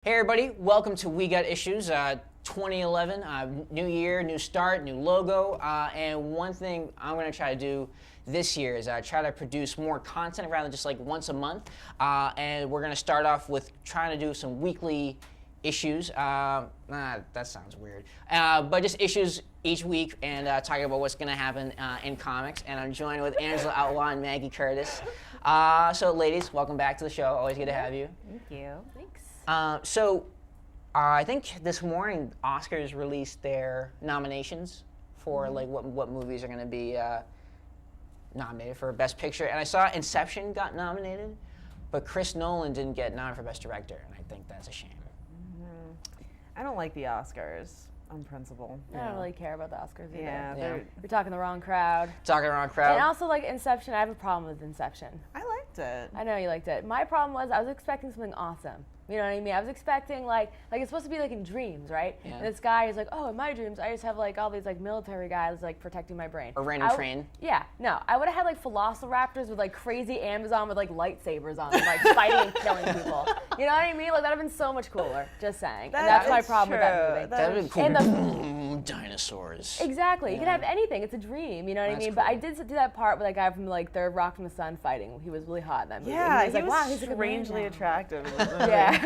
Hey everybody, welcome to We Got Issues 2011, new year, new start, new logo, and one thing I'm going to try to do this year is try to produce more content rather than just like once a month, and we're going to start off with trying to do some weekly issues, that sounds weird, but just issues each week and talking about what's going to happen in comics, and I'm joined with Angela Outlaw and Maggie Curtis. So ladies, welcome back to the show, always good to have you. Thank you. Thanks. I think this morning Oscars released their nominations for like what movies are going to be nominated for Best Picture, and I saw Inception got nominated, but Chris Nolan didn't get nominated for Best Director, and I think that's a shame. I don't like the Oscars on principle. I don't really care about the Oscars either. Yeah, You're talking the wrong crowd. Talking around crowd. And also, like, Inception, I have a problem with Inception. I liked it. I know you liked it. My problem was I was expecting something awesome. You know what I mean? I was expecting, like it's supposed to be like in dreams, right? Yeah. And this guy is like, oh, in my dreams, I just have like all these like military guys like protecting my brain. A random train. Yeah, no, I would have had like velociraptors with like crazy Amazon with like lightsabers on them, like fighting and killing people. You know what I mean? Like that'd have been so much cooler. Just saying. And that's my problem with that movie. That'd have been cool. Dinosaurs. Exactly. You can have anything. It's a dream. You know what I mean? Cool. But I did do that part with that guy from like Third Rock from the Sun fighting. He was really hot in that movie. Yeah, he was like, was wow, he's like strangely attractive. Yeah.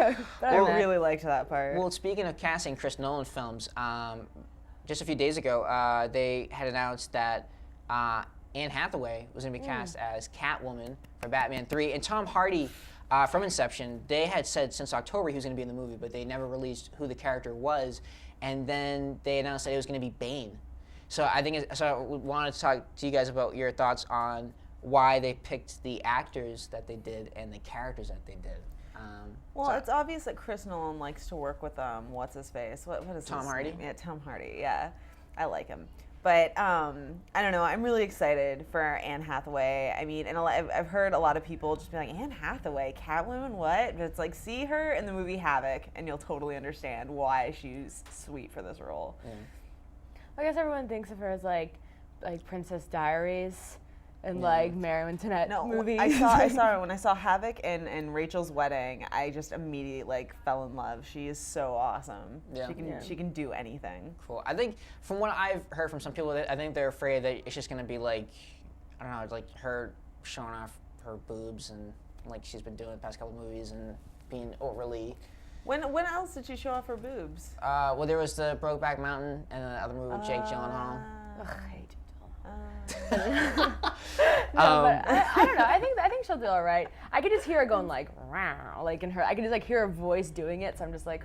I really liked that part. Well, speaking of casting Chris Nolan films, just a few days ago, they had announced that Anne Hathaway was going to be cast as Catwoman for Batman 3, and Tom Hardy from Inception, they had said since October he was going to be in the movie, but they never released who the character was, and then they announced that it was going to be Bane. So I wanted to talk to you guys about your thoughts on why they picked the actors that they did and the characters that they did. Well, it's obvious that Chris Nolan likes to work with what's his face? What is Tom his Hardy? name? Yeah, Tom Hardy. Yeah, I like him. But I don't know. I'm really excited for Anne Hathaway. I mean, and I've heard a lot of people just be like, Anne Hathaway, Catwoman, what? But it's like, see her in the movie Havoc, and you'll totally understand why she's sweet for this role. Yeah. I guess everyone thinks of her as like Princess Diaries and like Mary Antoinette movies. I saw her when I saw Havoc and Rachel's Wedding. I just immediately like fell in love. She is so awesome. Yeah. She can do anything. Cool. I think from what I've heard from some people, I think they're afraid that it's just going to be like, I don't know, like her showing off her boobs and like she's been doing the past couple of movies and being overly. When else did she show off her boobs? Well, there was the Brokeback Mountain and the other movie with Jake Gyllenhaal. Ugh, I hate Jake Gyllenhaal. But I don't know. I think she'll do all right. I could just hear her going like, "Wow," like in her. I can just like hear her voice doing it. So I'm just like,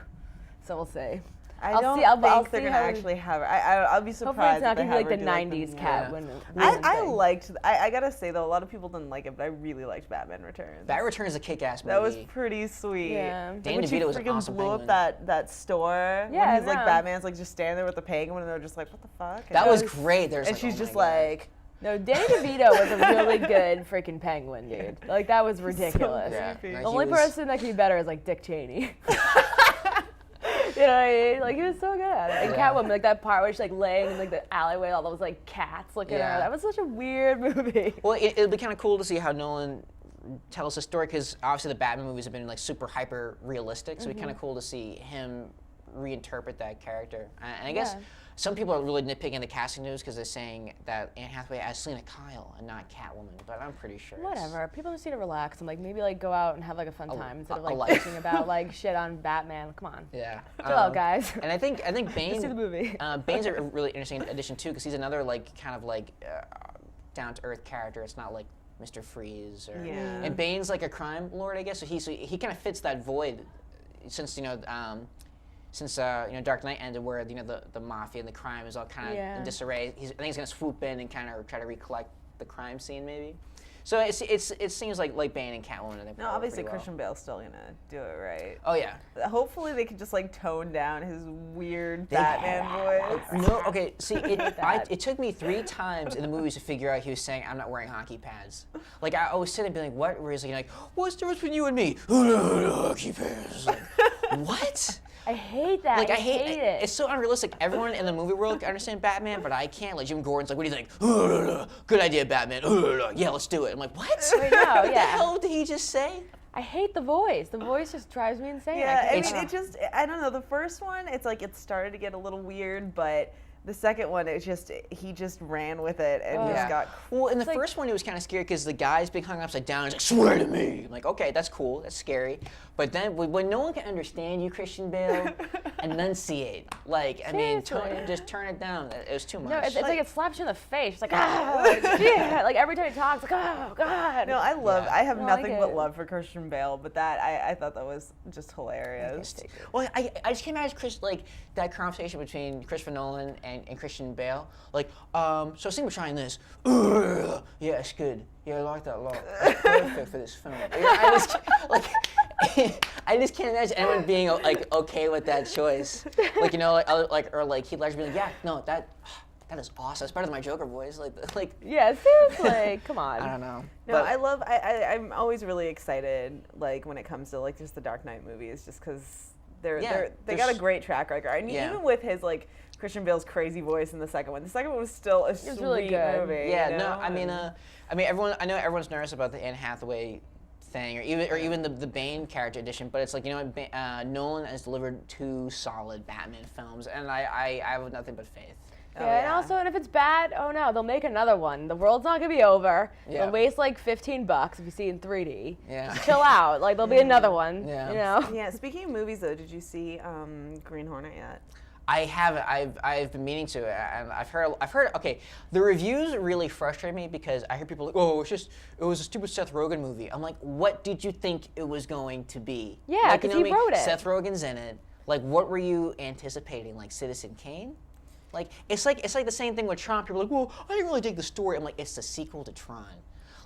so we'll see. I don't think they're gonna actually have her. I'll be surprised. Hopefully it's not if they gonna be like have the her '90s do, cat. Yeah. I liked. I gotta say though, a lot of people didn't like it, but I really liked Batman Returns. Batman Returns is a kick-ass movie. That was pretty sweet. Yeah. Like, Danny when she DeVito was an freaking awesome blew penguin. up that store. Yeah, when he's like no. Batman's like just standing there with the penguin, and they're just like, what the fuck? That was great. There's And like, she's oh my just God. like. No, Danny DeVito was a really good freaking penguin, dude. Like that was ridiculous. Yeah. creepy. No, The only he was- person that could be better is like Dick Cheney. You know what I mean? Like he was so good at it. And Yeah. Catwoman, like that part where she's like laying in like the alleyway, all those like cats looking at Yeah. her. That was such a weird movie. Well, it'd be kind of cool to see how Nolan tells the story, because obviously the Batman movies have been like super hyper realistic, so it'd be kind of cool to see him reinterpret that character. And I guess Yeah. some people are really nitpicking the casting news because they're saying that Anne Hathaway as Selena Kyle and not Catwoman, but I'm pretty sure. Whatever. People just need to relax and like maybe like go out and have like a fun time instead of a like life. bitching about like shit on Batman. Come on. Yeah. Chill out, guys. And I think Bane. Just see the movie. Bane's a really interesting addition too, because he's another like kind of like down to earth character. It's not like Mr. Freeze or. Yeah. And Bane's like a crime lord, I guess. So he kind of fits that void, since Dark Knight ended, where the mafia and the crime is all kind of in disarray. I think he's gonna swoop in and kind of try to recollect the crime scene, maybe. So it seems like Bane and Catwoman. No, obviously Christian Bale's still gonna do it right. Oh yeah. Hopefully they could just like tone down his weird Batman voice. No, okay. See, it took me 3 times in the movies to figure out he was saying I'm not wearing hockey pads. Like I was sitting there being like, what? Where he's like, what's the difference between you and me? Hockey pads. Like, what? I hate that. Like I hate it. It's so unrealistic. Everyone in the movie world can understand Batman, but I can't. Like Jim Gordon's like, what do you think? Good idea, Batman. Yeah, let's do it. I'm like, what? I know, What the yeah. hell did he just say? I hate the voice. The voice just drives me insane. Yeah, I can't- mean, it just, I don't know, the first one, it's like it started to get a little weird, but the second one, he just ran with it and Yeah. just got, Well, in the like- first one, it was kind of scary because the guy's being hung upside down. He's like, "Swear to me!" I'm like, okay, that's cool, that's scary. But then when no one can understand you, Christian Bale, enunciate. Like, I mean, Seriously. just turn it down. It was too much. No, it's like it slaps you in the face. It's like, oh, yeah. Like every time he talks, like, oh, God. no, I have I like nothing but it. love for Christian Bale, but that, I thought that was just hilarious. Well, I just can't imagine like that conversation between Christopher Nolan and Christian Bale. Like, so I think we're trying this. Ugh. Yeah, it's good. Yeah, I like that a lot. It's perfect for this film. I just can't imagine anyone being like okay with that choice. Like, you know, like Heath Ledger being like, yeah, no, that is awesome. It's better than my Joker voice. Like. Yeah, seriously. Come on. I don't know. No, But- I'm always really excited, like, when it comes to, like, just the Dark Knight movies, just because they got a there's- great track record. And Yeah. even with his, like, Christian Bale's crazy voice in the second one was still a sweet really good. movie. Yeah, you know? no, I mean, I know everyone's nervous about the Anne Hathaway thing, or even the Bane character edition, but it's like, you know, Nolan has delivered 2 solid Batman films, and I have nothing but faith. Oh, Yeah, and also, and if it's bad, oh no, they'll make another one. The world's not gonna be over. Yeah. They'll waste like $15 if you see it in 3D. Yeah. Just chill out. Like there'll be another one. Yeah. You know. Yeah, speaking of movies, though, did you see Green Hornet yet? I haven't. I've been meaning to, and I've heard. Okay, the reviews really frustrate me because I hear people like, "Oh, it was a stupid Seth Rogen movie." I'm like, "What did you think it was going to be?" Yeah, like, 'cause you know he what I mean? wrote it. Seth Rogen's in it. Like, what were you anticipating? Like Citizen Kane? Like it's like the same thing with Tron. People are like, "Well, I didn't really dig the story." I'm like, "It's the sequel to Tron."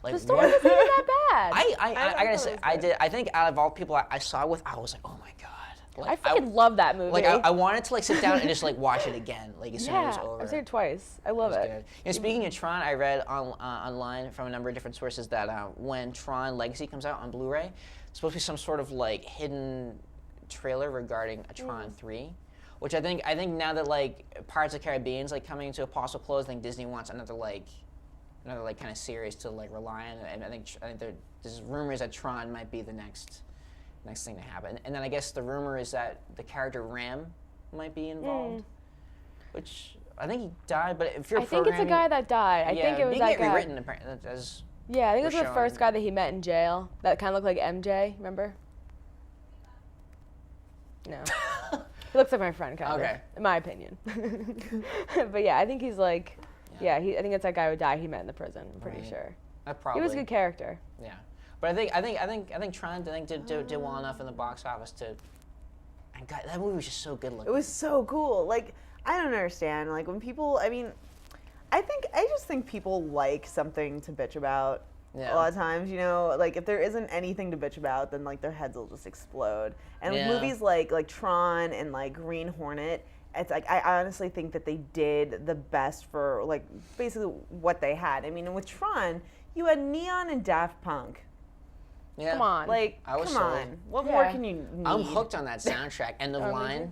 Like, The story wasn't even that bad. I gotta thought say, it was I good. did. I think out of all people I saw with, I was like, "Oh my god!" I Like, freaking love that movie. Like I wanted to like sit down and just like watch it again, like as soon as it yeah, was over. I've seen it twice. I love It was it. good. You know, speaking of Tron, I read online from a number of different sources that when Tron Legacy comes out on Blu-ray, it's supposed to be some sort of like hidden trailer regarding a Tron 3, which I think now that like Pirates of the Caribbean's like coming to a possible close, I think Disney wants another kind of series to like rely on, and I think there's rumors that Tron might be the next thing to happen. And then I guess the rumor is that the character Ram might be involved, which I think he died. But if you're I think it's the guy that died. I think it was being that guy. rewritten apparently, as Yeah, I think it was we're the first showing. guy that he met in jail. That kind of looked like MJ. Remember? No. He looks like my friend, kind Okay. of, in my opinion. But yeah, I think he's like, I think it's that guy who died. He met in the prison. I'm pretty Right. sure. probably He was a good character. Yeah, but I think Tron did well enough in the box office to. And God, that movie was just so good looking. It was so cool. Like, I don't understand. Like, when people, I mean, I just think people like something to bitch about. Yeah. A lot of times, you know, like if there isn't anything to bitch about, then like their heads will just explode. And Yeah. with movies like Tron and like Green Hornet, it's like I honestly think that they did the best for like basically what they had. I mean, with Tron, you had Neon and Daft Punk. Yeah. Come on. Like, I was come sold. on, what more Yeah. can you need? I'm hooked on that soundtrack. End of line.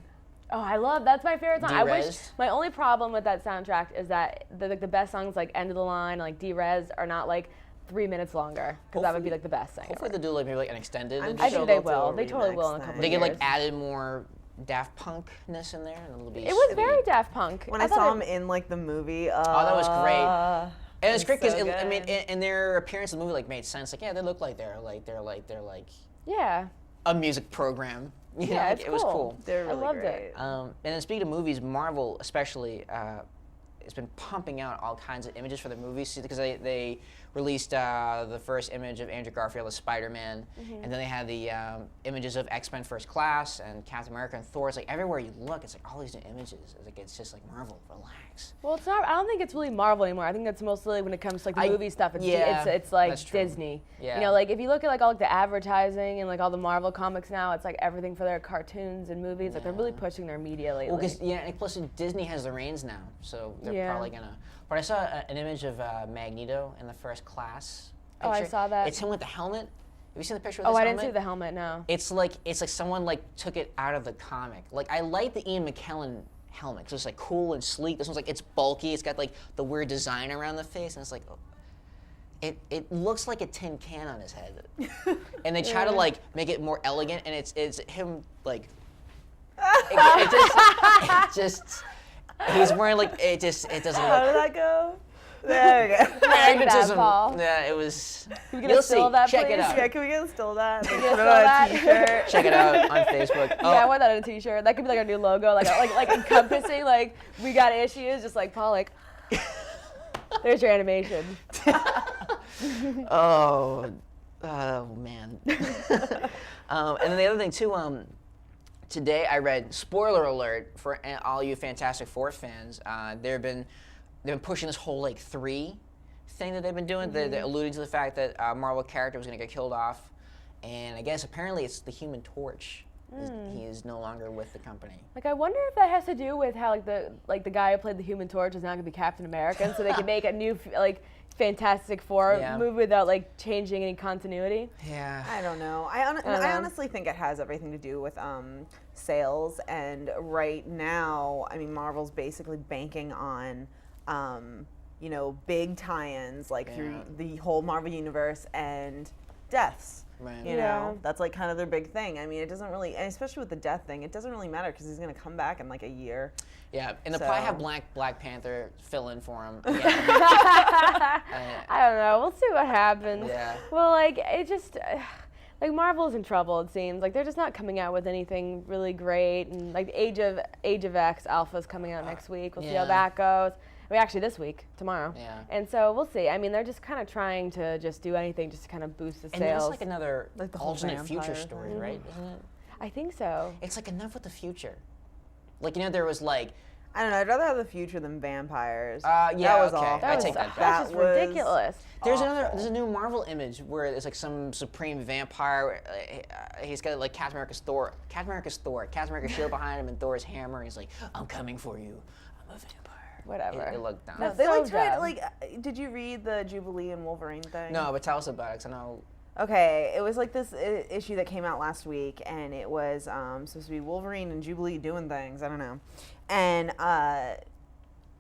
Oh, I love that's my favorite song. I wish D-Rez. my only problem with that soundtrack is that the best songs like End of the Line, like D-Rez, are not like 3 minutes longer because that would be Hopefully- like the best thing Hopefully ever. they do like maybe like an extended. I'm edition. I sure think they they'll do a will. They totally will in a remix couple thing. They years. get like added more Daft Punkness in there, and it'll be. It was sweet. very Daft Punk. When I thought saw it- him in like the movie, Oh, that was great. And it's It's great because so I mean, good. and their appearance in the movie like made sense. Like, yeah, they look like they're Yeah. a music program. You know, Yeah, like, it's it was cool. They're I really loved great. it. And then speaking of movies, Marvel especially has been pumping out all kinds of images for their movies because they released the first image of Andrew Garfield as Spider-Man, and then they had the images of X-Men First Class and Captain America and Thor. It's like everywhere you look, it's like all these new images. It's just like Marvel, relax. Well, it's not. I don't think it's really Marvel anymore. I think it's mostly when it comes to like the movie stuff. It's yeah, it's like that's true. Disney. Yeah. You know, like if you look at like all like the advertising and like all the Marvel comics now, it's like everything for their cartoons and movies. Like they're really pushing their media lately. Well, because and plus Disney has the reins now, so they're Yeah. probably gonna. But I saw an image of Magneto in the First Class. Oh, I picture. saw that. It's him with the helmet. Have you seen the picture of Oh, this I helmet? didn't see the helmet. No. It's like someone like took it out of the comic. Like I like the Ian McKellen helmet because it's like cool and sleek. This one's like it's bulky. It's got like the weird design around the face, and it's like, it looks like a tin can on his head, and they try to like make it more elegant, and it's him like it just he's wearing like it doesn't How did look. that go? There we go. Magnetism. Paul. Yeah, it was. Can we get a You'll still see. of that, Check please? it out. Yeah, can we get still that? Like, Yes, put it still on that. a t-shirt. Check it out on Facebook. Yeah, I want that on a T-shirt. That could be like our new logo, like encompassing like we got issues, just like Paul, like. There's your animation. Oh man. And then the other thing too. Today I read, spoiler alert for all you Fantastic Four fans. They've been pushing this whole like 3 thing that they've been doing. They're alluding to the fact that a Marvel character was going to get killed off, and I guess apparently it's the Human Torch. He is no longer with the company. Like, I wonder if that has to do with how the guy who played the Human Torch is now gonna be Captain America, and so they can make a new Fantastic Four movie without like changing any continuity. Yeah. I don't know. I honestly think it has everything to do with sales. And right now, I mean, Marvel's basically banking on, big tie-ins like through the whole Marvel universe and deaths. Right. You know, that's like kind of their big thing. I mean, it doesn't really, and especially with the death thing, it doesn't really matter because he's going to come back in like a year. Yeah, and they'll probably have Black Panther fill in for him. Again. I don't know. We'll see what happens. Yeah. Well, like it just. Like Marvel's in trouble, it seems. Like they're just not coming out with anything really great, and like Age of X Alpha's coming out next week. We'll see how that goes. I mean, actually this week, tomorrow. Yeah. And so we'll see. I mean, they're just kind of trying to just do anything just to kind of boost the And sales. that's like another Like the whole alternate future vampire story, thing. right? Isn't it? I think so. It's like enough with the future. Like there was like. I don't know. I'd rather have the future than vampires. Yeah, that was okay. awful. I take that back. That's just was ridiculous. There's a new Marvel image where it's like some supreme vampire. He's got like Captain America's shield behind him and Thor's hammer. And he's like, "I'm coming for you. I'm a vampire." Whatever. It looked dumb. That's They so like tried dumb. like. Did you read the Jubilee and Wolverine thing? No, but tell us about it, 'cause I know. Okay, it was like this issue that came out last week, and it was supposed to be Wolverine and Jubilee doing things. I don't know, and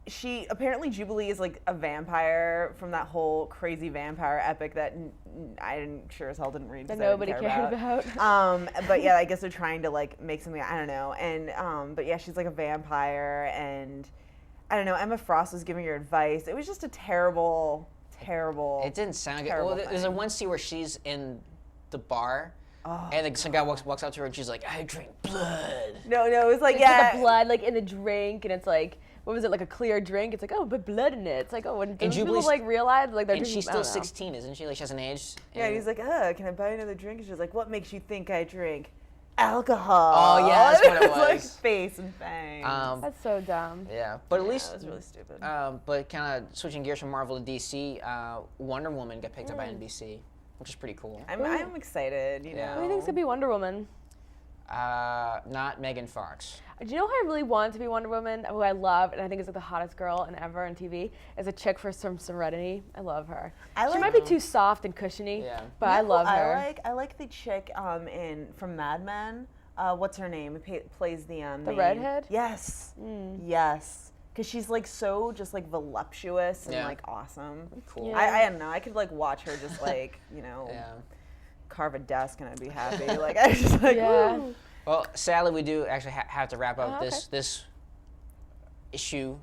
Jubilee is like a vampire from that whole crazy vampire epic that I didn't sure as hell didn't read. That 'cause I didn't nobody care cared about. But yeah, I guess they're trying to like make something. I don't know, and but yeah, she's like a vampire, and I don't know. Emma Frost was giving her advice. It was just a terrible. It didn't sound good. Well, there's a one scene where she's in the bar, and like, some guy walks up to her and she's like, "I drink blood." No, it was like It's like the blood like in the drink, and it's like, what was it, like a clear drink? It's like, oh, but blood in it. It's like, oh, when people Jubilee's- like realize like they're And drinking, she's I don't still know. 16, isn't she? Like she hasn't aged. Yeah, and And- he's like, can I buy another drink? And she's like, what makes you think I drink? Alcohol. Oh, yeah, that's what it It's like was. face and fangs. That's so dumb. Yeah, but at That least. was really stupid. But kind of switching gears from Marvel to DC, Wonder Woman got picked up by NBC, which is pretty cool. I'm excited, you Yeah. know. Who do you think's gonna be Wonder Woman? Not Megan Fox. Do you know who I really want to be Wonder Woman? Who I love, and I think is like the hottest girl ever on TV, is a chick from Serenity. I love her. She might be too soft and cushiony, Yeah. but I love her. I like the chick from Mad Men. What's her name? Who plays the main- redhead? Yes. Yes. Because she's like so just like voluptuous and Yeah. like awesome. Cool. Yeah. I don't know. I could like watch her just like Yeah. carve a desk and I'd be happy. Like I was just like, Yeah. woo. Well, sadly, we do actually have to wrap up Oh, okay.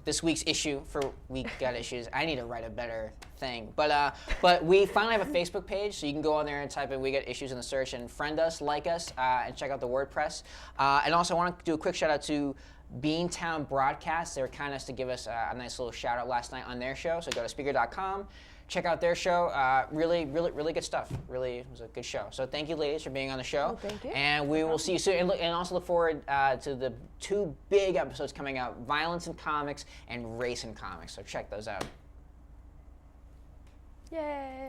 this week's issue for We Got Issues. I need to write a better thing, but we finally have a Facebook page, so you can go on there and type in We Got Issues in the search and friend us, like us, and check out the WordPress. And also, I want to do a quick shout out to Beantown Broadcast. They were kind enough to give us a nice little shout out last night on their show. So go to Speaker.com. Check out their show. Really good stuff. Really, it was a good show. So thank you, ladies, for being on the show. Oh, thank you. And we will see you soon. And also look forward to the 2 big episodes coming out: Violence in Comics and Race in Comics. So check those out. Yay.